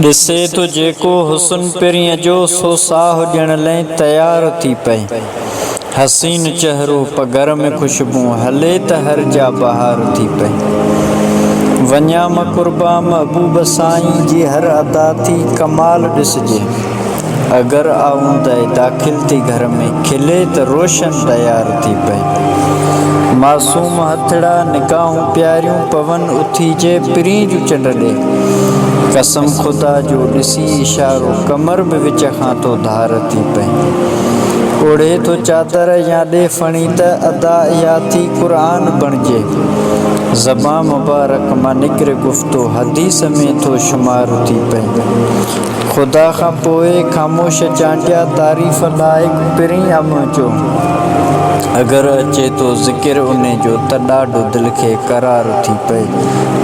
ॾिसे तो जेको हुस्न पिरीअ जो सो साह ॾियण लाइ तयारु थी पए। हसीन चहिरो पघर में ख़ुशबू हले त हर जा बहार थी पए। वञा मां क़ुर्बान महबूब साईं जी हर अदा थी कमाल ॾिसजे। अगर आऊंदे दाखिल थी घर में खिले त रोशन तयार थी पए। मासूम हथड़ा निगाहूं प्यारियूं पवन उथी जे पिरी जू चंड ॾे। कसम खुदा जो ॾिसी इशारो कमर में विच खां तो धार थी पए। ओढ़े तो चादर या ॾे फणी त अदा या थी क़ुरान बणिजे। ज़बां मुबारक मां निकिरे गुफ़्तो हदीस में तो शुमार थी पए। खुदा खां पोइ ख़ामोश चांडिया तारीफ़ लाइक़ पिरी जो। अगर अचे तो ज़िक्र उन्हे जो त ॾाढो दिल खे करार थी पए।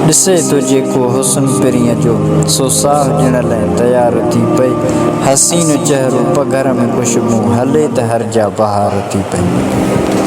ॾिसे तो जेको हुस्न पिरीअ जो सो साह ॾियण लाइ तयार थी पए। हसीन चहिरो पघर में ख़ुशबू हले त हर जा बहार थी पए।